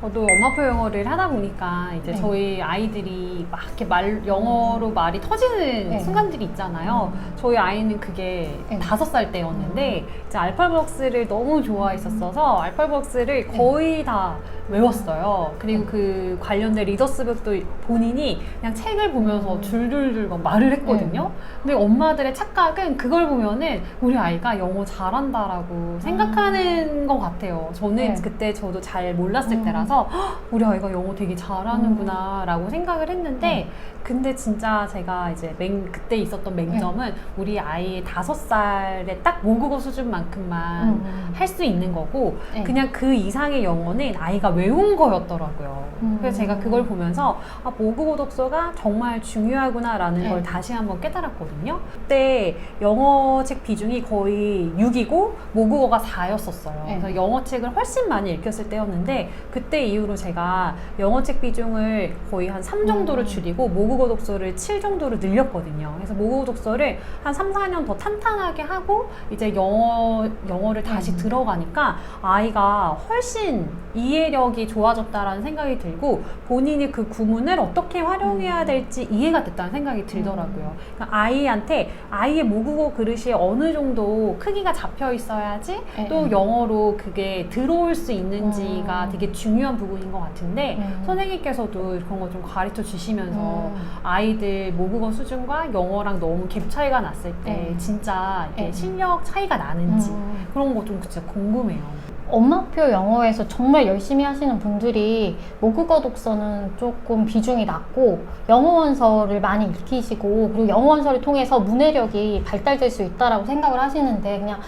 저도 엄마표 영어를 하다 보니까 이제 네. 저희 아이들이 막 이렇게 영어로 말이 터지는 네. 순간들이 있잖아요. 저희 아이는 그게 네. 5살 때였는데 이제 알파벳을 너무 좋아했었어서 알파벳을 거의 다 외웠어요. 그리고 그 관련된 리더스북도 본인이 그냥 책을 보면서 줄줄줄 막 말을 했거든요. 근데 엄마들의 착각은 그걸 보면은 우리 아이가 영어 잘한다라고 생각하는 것 같아요. 저는 네. 그때 저도 잘 몰랐을 때라서 "헉, 우리 아이가 영어 되게 잘하는구나 라고 생각을 했는데 근데 진짜 제가 이제 그때 있었던 맹점은 우리 아이의 5살에 딱 모국어 수준만큼만 할 수 있는 거고 네. 그냥 그 이상의 영어는 아이가 외운 거였더라고요. 그래서 제가 그걸 보면서 아, 모국어 독서가 정말 중요하구나라는 네. 걸 다시 한번 깨달았거든요. 그때 영어책 비중이 거의 6이고 모국어가 4였었어요. 네. 그래서 영어책을 훨씬 많이 읽혔을 때였는데 그때 이후로 제가 영어책 비중을 거의 한 3 정도로 줄이고 모국어 독서를 7 정도로 늘렸거든요. 그래서 모국어 독서를 한 3, 4년 더 탄탄하게 하고 이제 영어를 다시 들어가니까 아이가 훨씬 이해력이 좋아졌다라는 생각이 들고 본인이 그 구문을 어떻게 활용해야 될지 이해가 됐다는 생각이 들더라고요. 그러니까 아이한테 아이의 모국어 그릇이 어느 정도 크기가 잡혀 있어야지 또 영어로 그게 들어올 수 있는지가 되게 중요한 부분인 것 같은데 선생님께서도 그런 거 좀 가르쳐 주시면서 아이들 모국어 수준과 영어랑 너무 갭 차이가 났을 때 진짜 이게 실력 차이가 나는지 그런 거 좀 진짜 궁금해요. 엄마표 영어에서 정말 열심히 하시는 분들이 모국어 독서는 조금 비중이 낮고 영어 원서를 많이 익히시고 그리고 영어 원서를 통해서 문해력이 발달될 수 있다라고 생각을 하시는데 그냥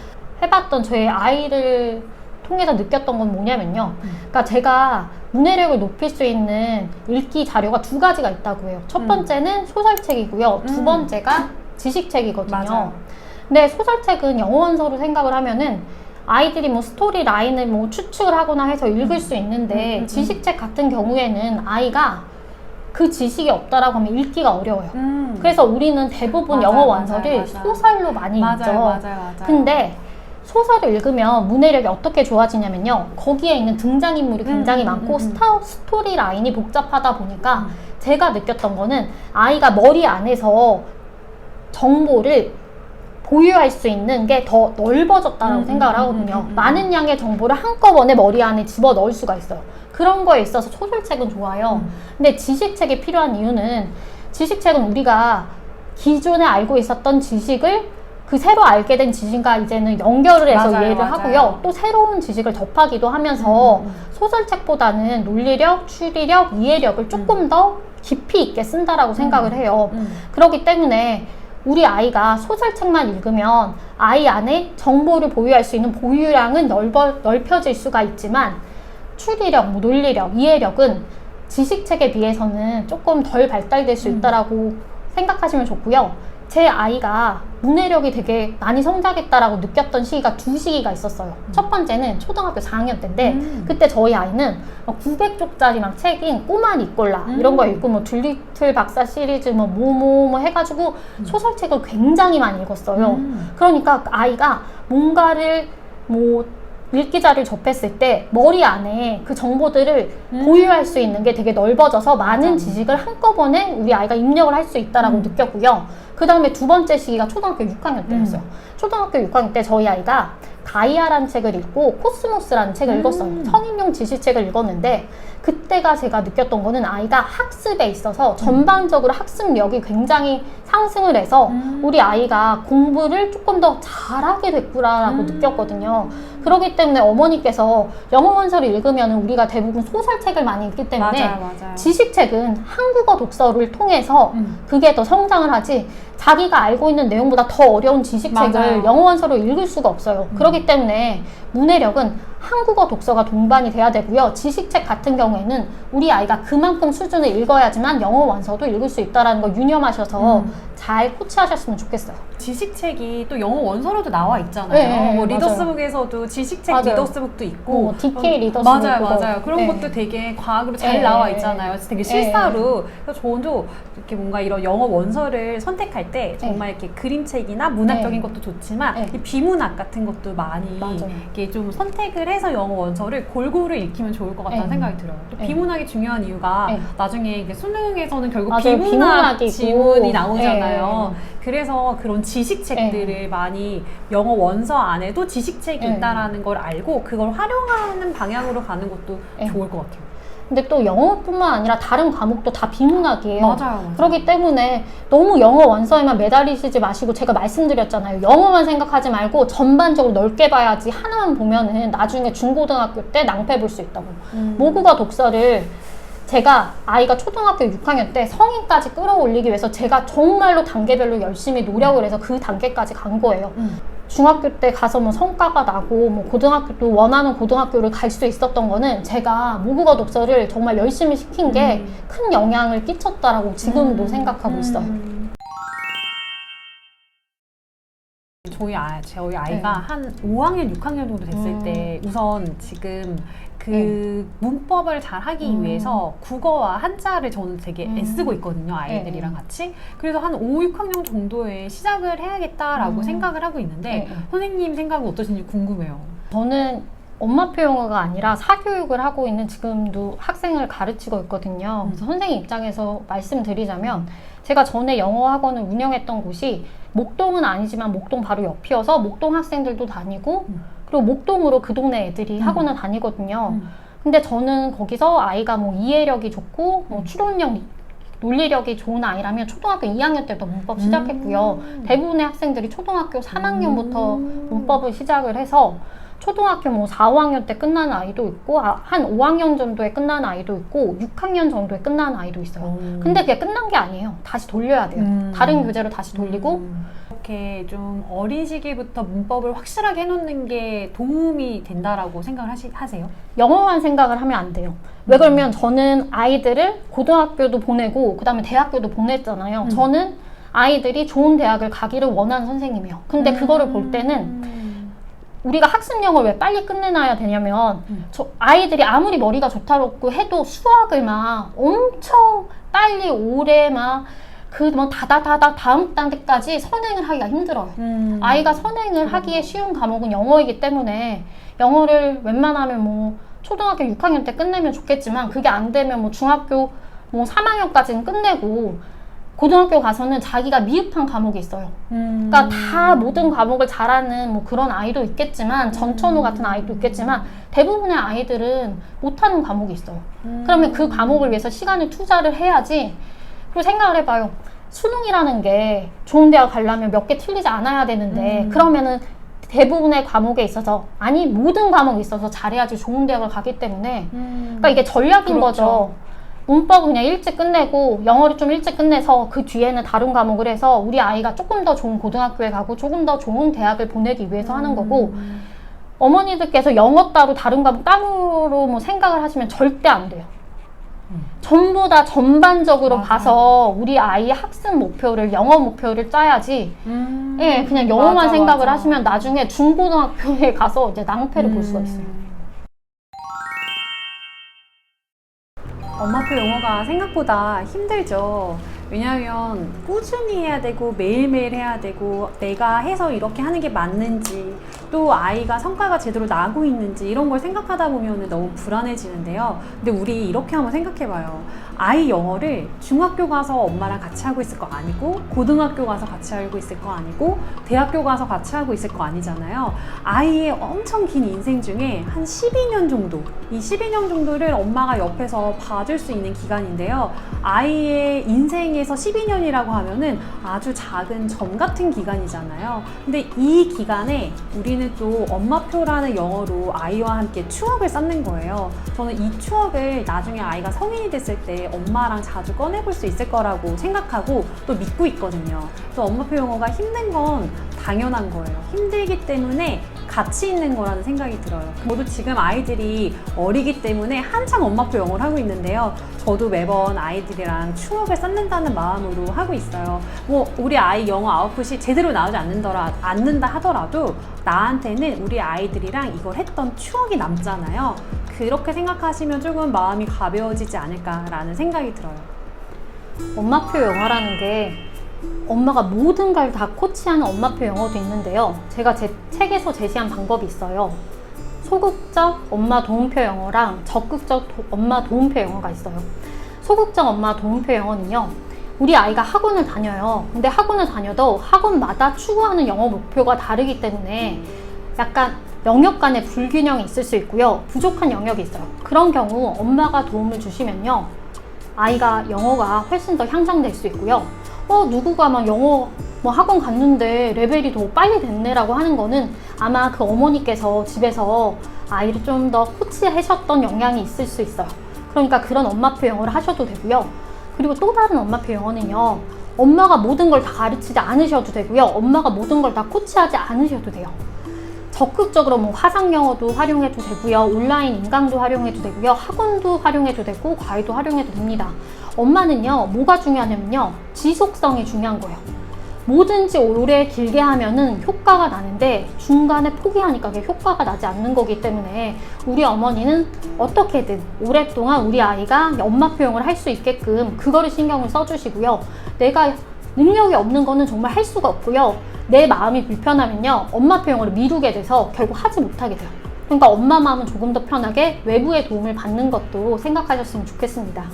해봤던 저희 아이를 통해서 느꼈던 건 뭐냐면요. 그러니까 제가 문해력을 높일 수 있는 읽기 자료가 2가지가 있다고 해요. 첫 번째는 소설책이고요. 두 번째가 지식책이거든요. 맞아요. 근데 소설책은 영어 원서로 생각을 하면은 아이들이 뭐 스토리 라인을 뭐 추측을 하거나 해서 읽을 수 있는데 지식책 같은 경우에는 아이가 그 지식이 없다라고 하면 읽기가 어려워요. 그래서 우리는 대부분 영어 원서를 소설로 많이 읽죠. 맞아요. 근데 소설을 읽으면 문해력이 어떻게 좋아지냐면요. 거기에 있는 등장인물이 굉장히 많고 스토리 라인이 복잡하다 보니까 제가 느꼈던 거는 아이가 머리 안에서 정보를 보유할 수 있는 게 더 넓어졌다고 생각을 하거든요. 많은 양의 정보를 한꺼번에 머리 안에 집어 넣을 수가 있어요. 그런 거에 있어서 소설책은 좋아요. 근데 지식책이 필요한 이유는 지식책은 우리가 기존에 알고 있었던 지식을 그 새로 알게 된 지식과 이제는 연결을 해서 이해를 하고요. 또 새로운 지식을 접하기도 하면서 소설책보다는 논리력, 추리력, 이해력을 조금 더 깊이 있게 쓴다라고 생각을 해요. 그렇기 때문에 우리 아이가 소설책만 읽으면 아이 안에 정보를 보유할 수 있는 보유량은 넓혀질 수가 있지만 추리력, 뭐 논리력, 이해력은 지식책에 비해서는 조금 덜 발달될 수 있다라고 생각하시면 좋고요. 제 아이가 문해력이 되게 많이 성장했다라고 느꼈던 시기가 2시기가 있었어요. 첫 번째는 초등학교 4학년 때인데 그때 저희 아이는 900쪽짜리 막 책인 꼬마 니꼴라 이런 거 읽고 뭐 둘리틀 박사 시리즈 뭐 해가지고 소설책을 굉장히 많이 읽었어요. 그러니까 아이가 뭔가를 뭐 읽기자를 접했을 때 머리 안에 그 정보들을 보유할 수 있는 게 되게 넓어져서 많은 지식을 한꺼번에 우리 아이가 입력을 할 수 있다라고 느꼈고요. 그 다음에 2번째 시기가 초등학교 6학년 때였어요. 초등학교 6학년 때 저희 아이가 가이아라는 책을 읽고 코스모스라는 책을 읽었어요. 성인용 지식책을 읽었는데 그때가 제가 느꼈던 거는 아이가 학습에 있어서 전반적으로 학습력이 굉장히 상승을 해서 우리 아이가 공부를 조금 더 잘하게 됐구나라고 느꼈거든요. 그렇기 때문에 어머니께서 영어 원서를 읽으면 우리가 대부분 소설책을 많이 읽기 때문에 맞아요. 지식책은 한국어 독서를 통해서 그게 더 성장을 하지 자기가 알고 있는 내용보다 더 어려운 지식책을 영어 원서로 읽을 수가 없어요. 그렇기 때문에 문해력은 한국어 독서가 동반이 돼야 되고요. 지식책 같은 경우에는 우리 아이가 그만큼 수준을 읽어야지만 영어 원서도 읽을 수 있다는 걸 유념하셔서 잘 코치하셨으면 좋겠어요. 지식책이 또 영어 원서로도 나와 있잖아요. 네, 뭐 맞아요. 리더스북에서도 지식책 맞아요. 리더스북도 있고 DK 리더스북 맞아요, 그거. 맞아요. 그런 네. 것도 되게 과학으로 잘 네. 나와 있잖아요. 그래서 되게 실사로. 네. 그래서 저도 이렇게 뭔가 이런 영어 원서를 선택할 때 정말 이렇게 그림책이나 문학적인 네. 것도 좋지만 네. 이 비문학 같은 것도 많이 맞아요. 이렇게 좀 선택을 해서 영어 원서를 골고루 읽히면 좋을 것 같다는 네. 생각이 들어요. 또 네. 비문학이 중요한 이유가 네. 나중에 이게 수능에서는 결국 맞아요. 비문학 비문학이고. 지문이 나오잖아요. 네. 그래서 그런 지식책들을 많이 영어 원서 안에도 지식책이 네. 있다라는 걸 알고 그걸 활용하는 방향으로 가는 것도 네. 좋을 것 같아요. 근데 또 영어뿐만 아니라 다른 과목도 다 비문학이에요. 맞아요. 그렇기 때문에 너무 영어 원서에만 매달리시지 마시고 제가 말씀드렸잖아요. 영어만 생각하지 말고 전반적으로 넓게 봐야지 하나만 보면은 나중에 중고등학교 때 낭패 볼 수 있다고. 모국어 독서를 제가 아이가 초등학교 6학년 때 성인까지 끌어올리기 위해서 제가 정말로 단계별로 열심히 노력을 해서 그 단계까지 간 거예요. 중학교 때 가서 뭐 성과가 나고 뭐 고등학교도 원하는 고등학교를 갈 수 있었던 거는 제가 모국어 독서를 정말 열심히 시킨 게 큰 영향을 끼쳤다라고 지금도 생각하고 있어요. 저희 아이가 한 5학년, 6학년 정도 됐을 때 우선 지금 그 문법을 잘 하기 위해서 국어와 한자를 저는 되게 애쓰고 있거든요. 아이들이랑 같이. 그래서 한 5, 6학년 정도에 시작을 해야겠다라고 생각을 하고 있는데 선생님 생각은 어떠신지 궁금해요. 저는 엄마표 영어가 아니라 사교육을 하고 있는 지금도 학생을 가르치고 있거든요. 그래서 선생님 입장에서 말씀드리자면 제가 전에 영어 학원을 운영했던 곳이 목동은 아니지만 목동 바로 옆이어서 목동 학생들도 다니고 그리고 목동으로 그 동네 애들이 학원을 다니거든요. 근데 저는 거기서 아이가 뭐 이해력이 좋고 뭐 추론력, 논리력이 좋은 아이라면 초등학교 2학년 때부터 문법 시작했고요. 대부분의 학생들이 초등학교 3학년부터 문법을 시작을 해서 초등학교 뭐 4, 5학년 때 끝나는 아이도 있고 한 5학년 정도에 끝나는 아이도 있고 6학년 정도에 끝나는 아이도 있어요. 근데 그게 끝난 게 아니에요. 다시 돌려야 돼요. 다른 교재로 다시 돌리고 이렇게 좀 어린 시기부터 문법을 확실하게 해놓는 게 도움이 된다라고 생각을 하세요? 영어만 생각을 하면 안 돼요. 왜 그러면 저는 아이들을 고등학교도 보내고 그 다음에 대학교도 보냈잖아요. 저는 아이들이 좋은 대학을 가기를 원하는 선생님이에요. 근데 그거를 볼 때는 우리가 학습 영어를 왜 빨리 끝내놔야 되냐면 저 아이들이 아무리 머리가 좋다고 해도 수학을 막 엄청 빨리 오래 막 그 뭐 다다다다 다음 단계까지 선행을 하기가 힘들어요. 아이가 선행을 하기에 쉬운 과목은 영어이기 때문에 영어를 웬만하면 뭐 초등학교 6학년 때 끝내면 좋겠지만 그게 안 되면 뭐 중학교 뭐 3학년까지는 끝내고 고등학교 가서는 자기가 미흡한 과목이 있어요. 그러니까 다 모든 과목을 잘하는 뭐 그런 아이도 있겠지만 전천후 같은 아이도 있겠지만 대부분의 아이들은 못하는 과목이 있어요. 그러면 그 과목을 위해서 시간을 투자를 해야지. 그리고 생각을 해봐요. 수능이라는 게 좋은 대학 가려면 몇 개 틀리지 않아야 되는데 그러면은 대부분의 과목에 있어서 아니 모든 과목에 있어서 잘해야지 좋은 대학을 가기 때문에 그러니까 이게 전략인 그렇죠. 거죠. 문법은 그냥 일찍 끝내고 영어를 좀 일찍 끝내서 그 뒤에는 다른 과목을 해서 우리 아이가 조금 더 좋은 고등학교에 가고 조금 더 좋은 대학을 보내기 위해서 하는 거고 어머니들께서 영어 따로 다른 과목 따로 뭐 생각을 하시면 절대 안 돼요. 전부 다 전반적으로 맞아요. 봐서 우리 아이의 학습 목표를 영어 목표를 짜야지 예, 그냥 영어만 맞아, 생각을 맞아. 하시면 나중에 중고등학교에 가서 이제 낭패를 볼 수가 있어요. 엄마표 영어가 생각보다 힘들죠. 왜냐하면 꾸준히 해야 되고 매일매일 해야 되고 내가 해서 이렇게 하는 게 맞는지 또 아이가 성과가 제대로 나고 있는지 이런 걸 생각하다 보면 너무 불안해지는데요. 근데 우리 이렇게 한번 생각해봐요. 아이 영어를 중학교 가서 엄마랑 같이 하고 있을 거 아니고 고등학교 가서 같이 하고 있을 거 아니고 대학교 가서 같이 하고 있을 거 아니잖아요. 아이의 엄청 긴 인생 중에 한 12년 정도 이 12년 정도를 엄마가 옆에서 봐줄 수 있는 기간인데요. 아이의 인생에서 12년이라고 하면은 아주 작은 점 같은 기간이잖아요. 근데 이 기간에 우리는 또 엄마표라는 영어로 아이와 함께 추억을 쌓는 거예요. 저는 이 추억을 나중에 아이가 성인이 됐을 때 엄마랑 자주 꺼내볼 수 있을 거라고 생각하고 또 믿고 있거든요. 그래서 엄마표 영어가 힘든 건 당연한 거예요. 힘들기 때문에 가치 있는 거라는 생각이 들어요. 저도 지금 아이들이 어리기 때문에 한창 엄마표 영어를 하고 있는데요. 저도 매번 아이들이랑 추억을 쌓는다는 마음으로 하고 있어요. 뭐 우리 아이 영어 아웃풋이 제대로 나오지 않는다 하더라도 나한테는 우리 아이들이랑 이걸 했던 추억이 남잖아요. 그렇게 생각하시면 조금 마음이 가벼워지지 않을까라는 생각이 들어요. 엄마표 영어라는 게 엄마가 모든 걸 다 코치하는 엄마표 영어도 있는데요. 제가 제 책에서 제시한 방법이 있어요. 소극적 엄마 도움표 영어랑 적극적 엄마 도움표 영어가 있어요. 소극적 엄마 도움표 영어는요, 우리 아이가 학원을 다녀요. 근데 학원을 다녀도 학원마다 추구하는 영어 목표가 다르기 때문에 약간 영역 간의 불균형이 있을 수 있고요. 부족한 영역이 있어요. 그런 경우 엄마가 도움을 주시면요, 아이가 영어가 훨씬 더 향상될 수 있고요. 누구가 막 영어 학원 갔는데 레벨이 더 빨리 됐네라고 하는 거는 아마 그 어머니께서 집에서 아이를 좀 더 코치하셨던 영향이 있을 수 있어요. 그러니까 그런 엄마표 영어를 하셔도 되고요. 그리고 또 다른 엄마표 영어는요, 엄마가 모든 걸 다 가르치지 않으셔도 되고요. 엄마가 모든 걸 다 코치하지 않으셔도 돼요. 적극적으로 뭐 화상 영어도 활용해도 되고요. 온라인 인강도 활용해도 되고요. 학원도 활용해도 되고 과외도 활용해도 됩니다. 엄마는요, 뭐가 중요하냐면요, 지속성이 중요한 거예요. 뭐든지 오래 길게 하면은 효과가 나는데 중간에 포기하니까 그게 효과가 나지 않는 거기 때문에 우리 어머니는 어떻게든 오랫동안 우리 아이가 엄마표 영어를 할 수 있게끔 그거를 신경을 써주시고요. 내가 능력이 없는 거는 정말 할 수가 없고요. 내 마음이 불편하면요, 엄마표 영어를 미루게 돼서 결국 하지 못하게 돼요. 그러니까 엄마 마음은 조금 더 편하게 외부의 도움을 받는 것도 생각하셨으면 좋겠습니다.